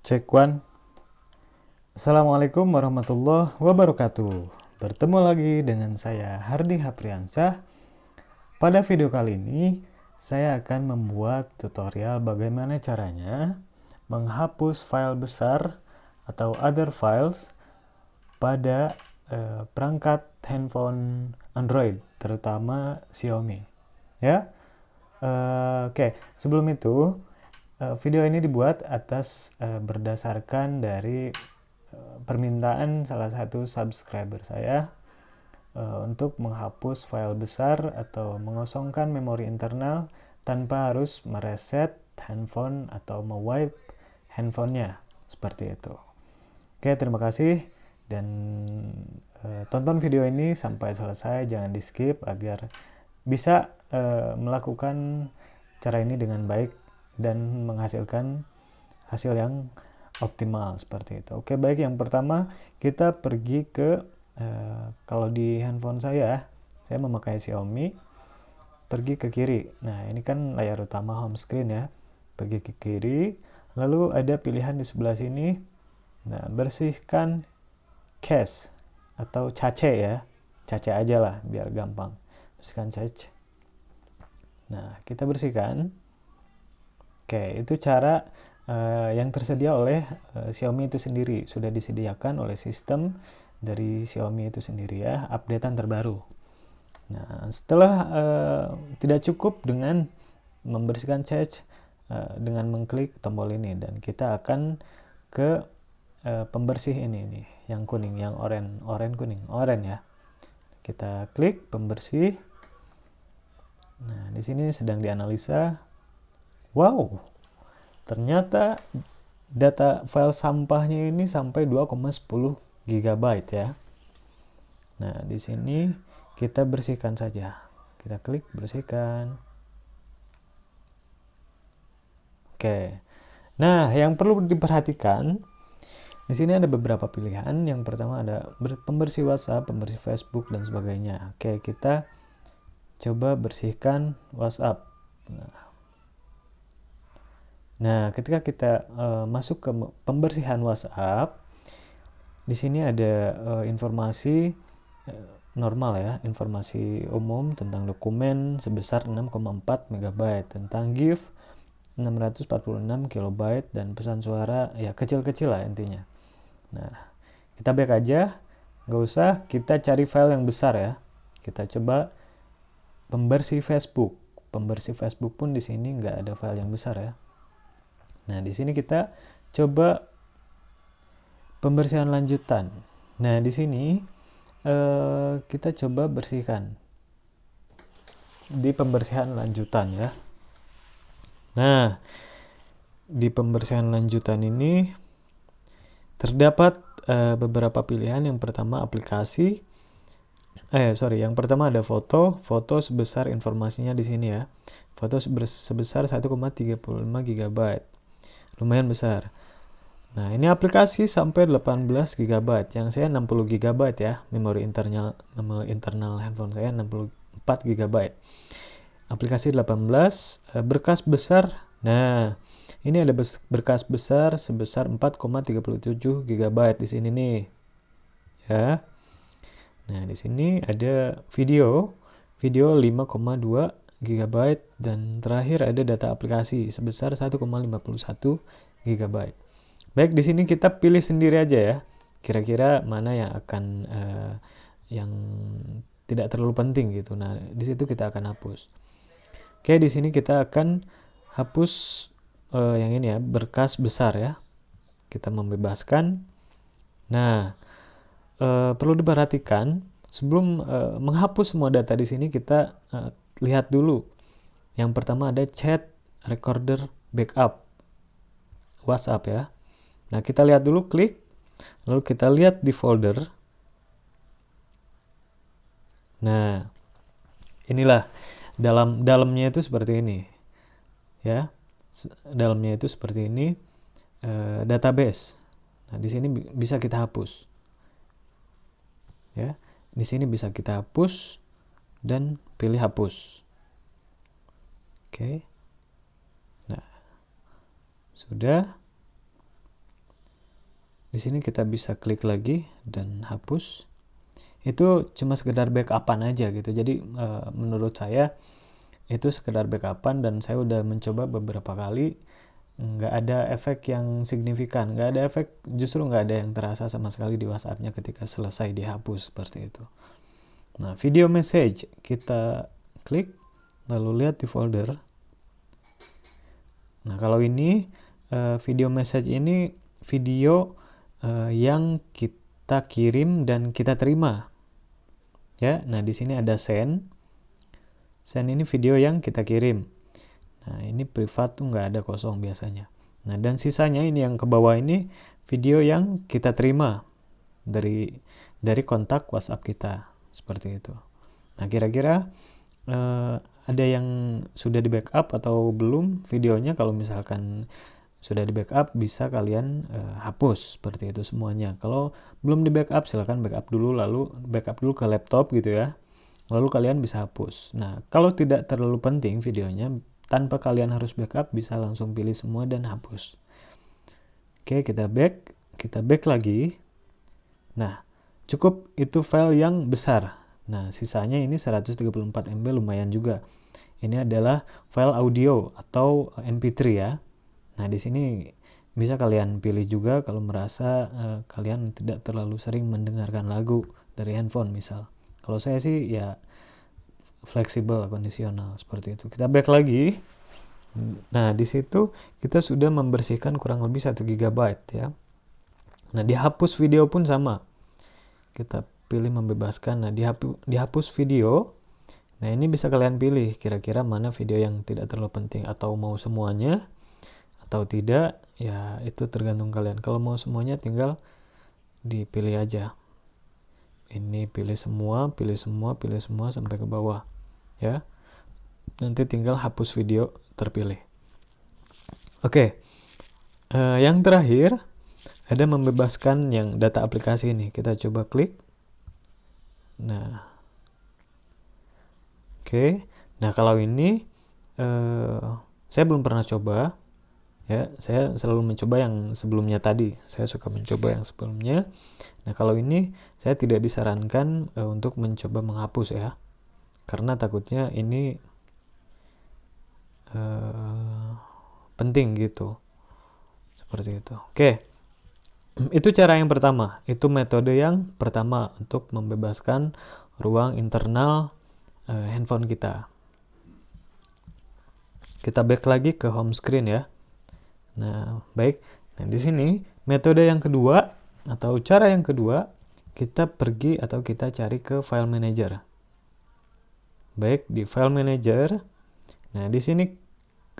Cek one. Assalamualaikum warahmatullahi wabarakatuh. Bertemu lagi dengan saya Hardi Hapriansah. Pada video kali ini saya akan membuat tutorial bagaimana caranya menghapus file besar atau other files pada perangkat handphone Android, terutama Xiaomi. Ya, oke. Sebelum itu, video ini dibuat berdasarkan dari permintaan salah satu subscriber saya untuk menghapus file besar atau mengosongkan memori internal tanpa harus mereset handphone atau mewipe handphonenya, seperti itu. Oke, terima kasih dan tonton video ini sampai selesai, jangan di skip agar bisa melakukan cara ini dengan baik dan menghasilkan hasil yang optimal seperti itu. Oke, baik, yang pertama kita pergi ke kalau di handphone saya memakai Xiaomi, pergi ke kiri. Nah, ini kan layar utama home screen ya. Pergi ke kiri, lalu ada pilihan di sebelah sini. Nah, bersihkan cache atau cache ya. Cache aja lah biar gampang. Bersihkan cache. Nah, kita bersihkan. Oke, itu cara yang tersedia oleh Xiaomi itu sendiri. Sudah disediakan oleh sistem dari Xiaomi itu sendiri ya, updatean terbaru. Nah, setelah tidak cukup dengan membersihkan cache dengan mengklik tombol ini, dan kita akan ke pembersih ini nih, yang kuning, yang oranye ya. Kita klik pembersih. Nah, di sini sedang dianalisa. Wow, ternyata data file sampahnya ini sampai 2,10 GB ya. Nah, di sini kita bersihkan saja. Kita klik bersihkan. Oke. Nah, yang perlu diperhatikan di sini ada beberapa pilihan. Yang pertama ada pembersih WhatsApp, pembersih Facebook dan sebagainya. Oke, kita coba bersihkan WhatsApp. Nah, ketika kita masuk ke pembersihan WhatsApp, di sini ada informasi normal ya, informasi umum tentang dokumen sebesar 6,4 MB, tentang GIF 646 KB, dan pesan suara ya kecil-kecil lah intinya. Nah, kita back aja, nggak usah kita cari file yang besar ya. Kita coba pembersih Facebook. Pembersih Facebook pun di sini nggak ada file yang besar ya. Nah, di sini kita coba pembersihan lanjutan. Nah, di sini kita coba bersihkan di pembersihan lanjutan ya. Nah, di pembersihan lanjutan ini terdapat beberapa pilihan. Yang pertama aplikasi. Yang pertama ada foto sebesar informasinya di sini ya. Foto sebesar 1,35 GB. Lumayan besar. Nah, ini aplikasi sampai 18 GB. Yang saya 60 GB ya. Memori internal handphone saya 64 GB. Aplikasi 18, berkas besar. Nah, ini ada berkas besar sebesar 4,37 GB di sini nih. Ya. Nah, di sini ada video 5,2 GB, dan terakhir ada data aplikasi sebesar 1,51 GB. Baik, di sini kita pilih sendiri aja ya. Kira-kira mana yang akan yang tidak terlalu penting gitu. Nah, di situ kita akan hapus. Oke, di sini kita akan hapus yang ini ya, berkas besar ya. Kita membebaskan. Nah, perlu diperhatikan sebelum menghapus semua data di sini, kita lihat dulu. Yang pertama ada chat recorder backup WhatsApp ya. Nah, kita lihat dulu, klik, lalu kita lihat di folder. Nah, inilah dalamnya itu seperti ini ya. Dalamnya itu seperti ini, database. Nah, di sini bisa kita hapus ya. Di sini bisa kita hapus dan pilih hapus. Oke. Nah, sudah. Di sini kita bisa klik lagi dan hapus. Itu cuma sekedar backupan aja gitu. Jadi menurut saya itu sekedar backupan, dan saya udah mencoba beberapa kali, nggak ada efek yang signifikan, nggak ada efek, justru nggak ada yang terasa sama sekali di WhatsApp-nya ketika selesai dihapus seperti itu. Nah, video message kita klik lalu lihat di folder. Nah, kalau ini video message ini video yang kita kirim dan kita terima. Ya, nah di sini ada send. Send ini video yang kita kirim. Nah, ini privat tuh nggak ada, kosong biasanya. Nah, dan sisanya ini yang ke bawah ini video yang kita terima dari kontak WhatsApp kita, seperti itu. Nah, kira-kira ada yang sudah di backup atau belum videonya? Kalau misalkan sudah di backup, bisa kalian hapus seperti itu semuanya. Kalau belum di backup, silahkan backup dulu, lalu backup dulu ke laptop gitu ya, lalu kalian bisa hapus. Nah, kalau tidak terlalu penting videonya, tanpa kalian harus backup, bisa langsung pilih semua dan hapus. Oke, kita back lagi. Nah, cukup itu file yang besar. Nah, sisanya ini 134 MB, lumayan juga. Ini adalah file audio atau MP3 ya. Nah, di sini bisa kalian pilih juga kalau merasa kalian tidak terlalu sering mendengarkan lagu dari handphone misal. Kalau saya sih ya fleksibel, kondisional seperti itu. Kita back lagi. Nah, di situ kita sudah membersihkan kurang lebih 1 GB ya. Nah, dihapus video pun sama. Kita pilih membebaskan. Nah, dihapus video. Nah, ini bisa kalian pilih kira-kira mana video yang tidak terlalu penting, atau mau semuanya atau tidak, ya itu tergantung kalian. Kalau mau semuanya tinggal dipilih aja. Ini pilih semua sampai ke bawah ya. Nanti tinggal hapus video terpilih. Oke. Yang terakhir ada membebaskan yang data aplikasi ini. Kita coba klik. Nah. Oke. Nah, kalau ini saya belum pernah coba. Ya, saya selalu mencoba yang sebelumnya tadi. Saya suka mencoba yang sebelumnya. Nah, kalau ini saya tidak disarankan untuk mencoba menghapus ya. Karena takutnya ini penting gitu. Seperti itu. Oke. Itu cara yang pertama. Itu metode yang pertama untuk membebaskan ruang internal handphone kita. Kita back lagi ke home screen ya. Nah, baik. Nah, di sini metode yang kedua atau cara yang kedua, kita pergi atau kita cari ke file manager. Baik, di file manager. Nah, di sini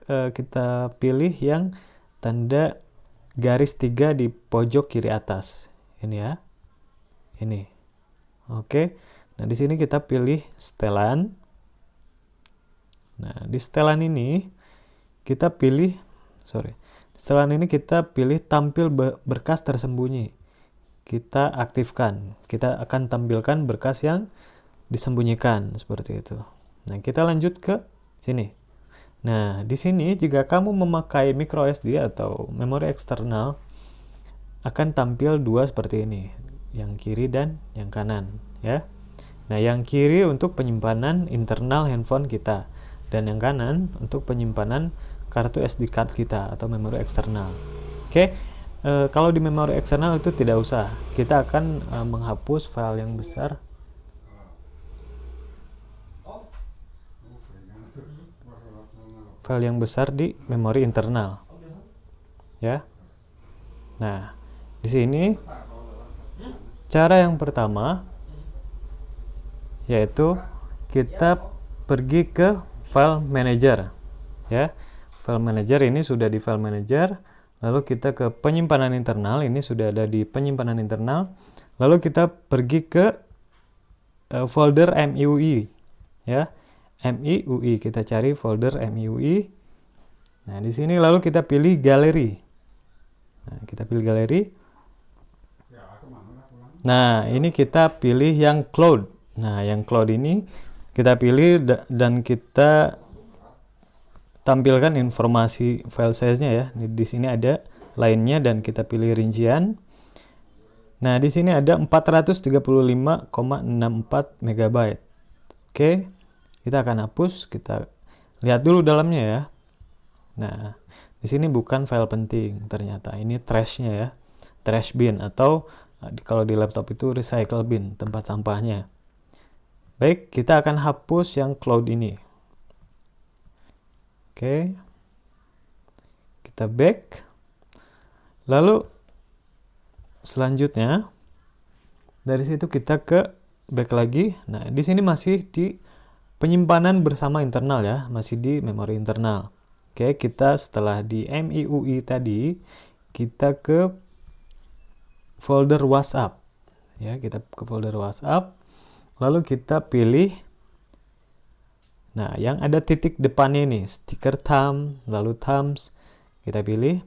kita pilih yang tanda garis 3 di pojok kiri atas. Ini ya. Ini. Oke. Nah, di sini kita pilih setelan. Nah, di setelan ini kita pilih setelah ini kita pilih tampil berkas tersembunyi. Kita aktifkan. Kita akan tampilkan berkas yang disembunyikan seperti itu. Nah, kita lanjut ke sini. Nah, di sini jika kamu memakai micro SD atau memori eksternal, akan tampil dua seperti ini, yang kiri dan yang kanan ya. Nah, yang kiri untuk penyimpanan internal handphone kita, dan yang kanan untuk penyimpanan kartu SD card kita atau memori eksternal. Oke, kalau di memori eksternal itu tidak usah. Kita akan menghapus file yang besar. File yang besar di memori internal. Ya. Nah, di sini cara yang pertama yaitu kita pergi ke file manager. Ya. File manager ini sudah di file manager, lalu kita ke penyimpanan internal, ini sudah ada di penyimpanan internal, lalu kita pergi ke folder MIUI ya. MIUI, kita cari folder MIUI. Nah, di sini lalu kita pilih galeri. Nah, kita pilih galeri. Nah, ini kita pilih yang cloud. Nah, yang cloud ini kita pilih dan kita tampilkan informasi file size-nya ya. Di sini ada lainnya dan kita pilih rincian. Nah, di sini ada 435,64 MB. Oke, kita akan hapus, kita lihat dulu dalamnya ya. Nah, di sini bukan file penting ternyata, ini trash-nya ya. Trash bin atau kalau di laptop itu recycle bin, tempat sampahnya. Baik, kita akan hapus yang cloud ini. Oke. Kita back. Lalu selanjutnya dari situ kita ke back lagi. Nah, di sini masih di penyimpanan bersama internal ya, masih di memori internal. Oke, kita setelah di MIUI tadi, kita ke folder WhatsApp. Ya, kita ke folder WhatsApp. Lalu kita pilih, nah yang ada titik depannya ini, stiker thumb, lalu thumbs. Kita pilih,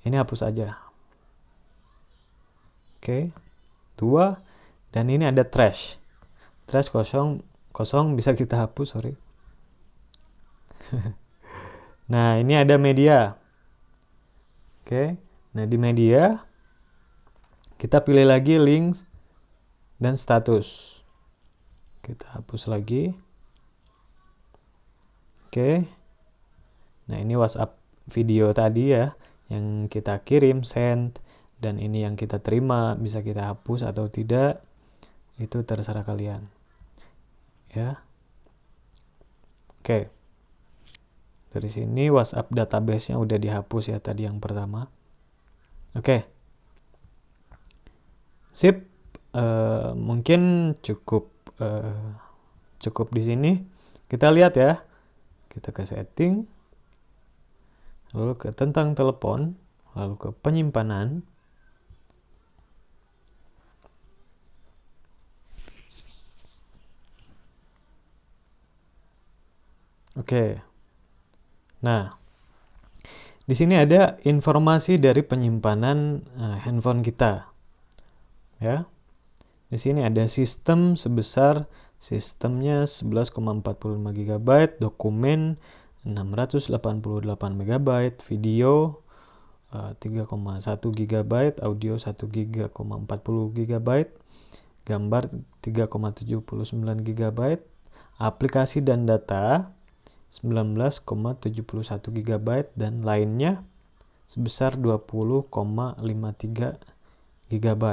ini hapus aja. Oke, 2. Dan ini ada trash. Trash kosong bisa kita hapus, sorry. Nah, ini ada media. Oke, nah di media kita pilih lagi links dan status. Kita hapus lagi. Oke. Nah, ini WhatsApp video tadi ya, yang kita kirim, send, dan ini yang kita terima, bisa kita hapus atau tidak, itu terserah kalian. Ya. Oke. Dari sini WhatsApp database-nya udah dihapus ya tadi yang pertama. Oke. Sip. Mungkin cukup di sini. Kita lihat ya. Kita ke setting. Lalu ke tentang telepon, lalu ke penyimpanan. Oke. Nah, di sini ada informasi dari penyimpanan handphone kita. Ya. Di sini ada sistem sebesar sistemnya 11,45 GB, dokumen 688 MB, video 3,1 GB, audio 1 GB, 40 GB, gambar 3,79 GB, aplikasi dan data 19,71 GB, dan lainnya sebesar 20,53 GB.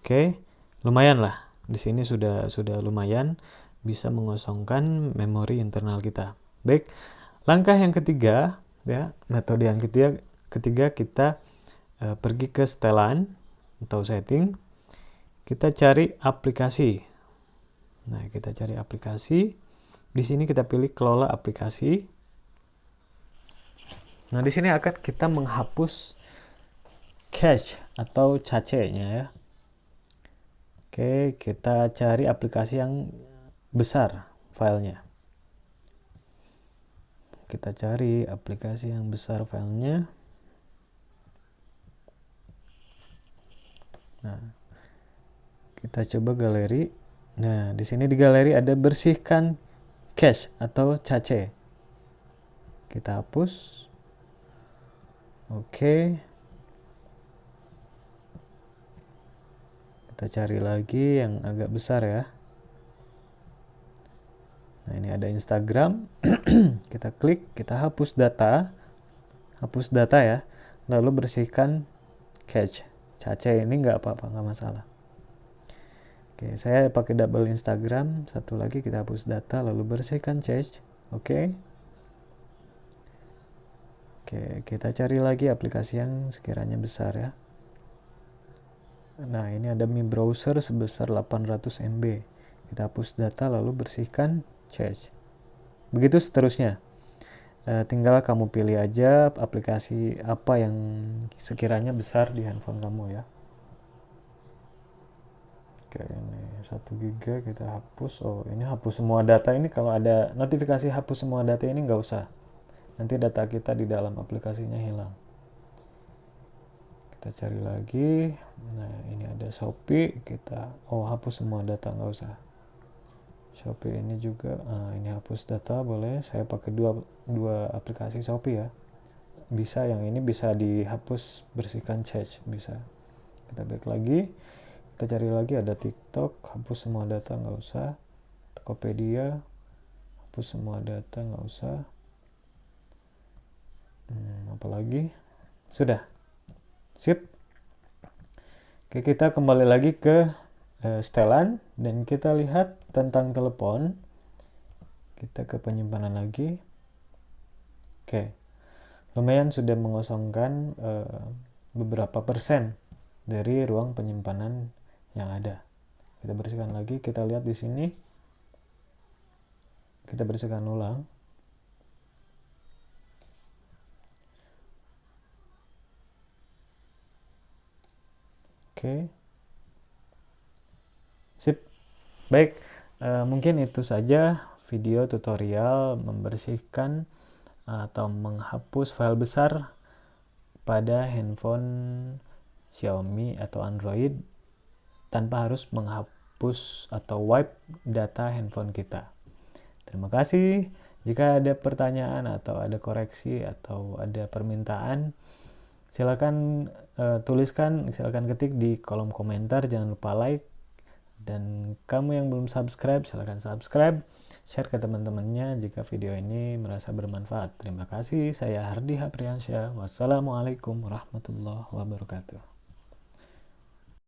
Oke, lumayan lah. Di sini sudah lumayan bisa mengosongkan memori internal kita. Baik, langkah yang ketiga ya, metode yang ketiga kita pergi ke setelan atau setting. Kita cari aplikasi. Nah, kita cari aplikasi. Di sini kita pilih kelola aplikasi. Nah, di sini akan kita menghapus cache atau cache-nya ya. Oke, kita cari aplikasi yang besar filenya. Kita cari aplikasi yang besar filenya. Nah, kita coba galeri. Nah, di sini di galeri ada bersihkan cache atau cache. Kita hapus. Oke. Kita cari lagi yang agak besar ya. Nah, ini ada Instagram. Kita klik, kita hapus data. Hapus data ya. Lalu bersihkan cache. Cache ini nggak apa-apa, nggak masalah. Oke, saya pakai double Instagram. Satu lagi kita hapus data, lalu bersihkan cache. Oke. Oke, kita cari lagi aplikasi yang sekiranya besar ya. Nah, ini ada Mi Browser sebesar 800 MB. Kita hapus data lalu bersihkan cache. Begitu seterusnya. Tinggal kamu pilih aja aplikasi apa yang sekiranya besar di handphone kamu ya. Oke, ini 1 GB kita hapus. Oh, ini hapus semua data. Ini kalau ada notifikasi hapus semua data ini nggak usah. Nanti data kita di dalam aplikasinya hilang. Kita cari lagi. Nah, ini ada Shopee. Kita hapus semua data, nggak usah. Shopee ini juga, ini hapus data boleh. Saya pakai dua aplikasi Shopee ya. Bisa, yang ini bisa dihapus, bersihkan cache bisa. Kita back lagi, kita cari lagi, ada TikTok, hapus semua data, nggak usah. Tokopedia, hapus semua data, nggak usah. Apalagi, sudah, sip. Oke, kita kembali lagi ke setelan dan kita lihat tentang telepon. Kita ke penyimpanan lagi. Oke, lumayan sudah mengosongkan beberapa persen dari ruang penyimpanan yang ada. Kita bersihkan lagi, kita lihat di sini. Kita bersihkan ulang. Oke. Sip. Baik, mungkin itu saja video tutorial membersihkan atau menghapus file besar pada handphone Xiaomi atau Android tanpa harus menghapus atau wipe data handphone kita. Terima kasih. Jika ada pertanyaan atau ada koreksi atau ada permintaan, silakan tuliskan, silakan ketik di kolom komentar. Jangan lupa like. Dan kamu yang belum subscribe, silakan subscribe, share ke teman-temannya jika video ini merasa bermanfaat. Terima kasih, saya Hardi Hapriansyah. Wassalamualaikum warahmatullahi wabarakatuh.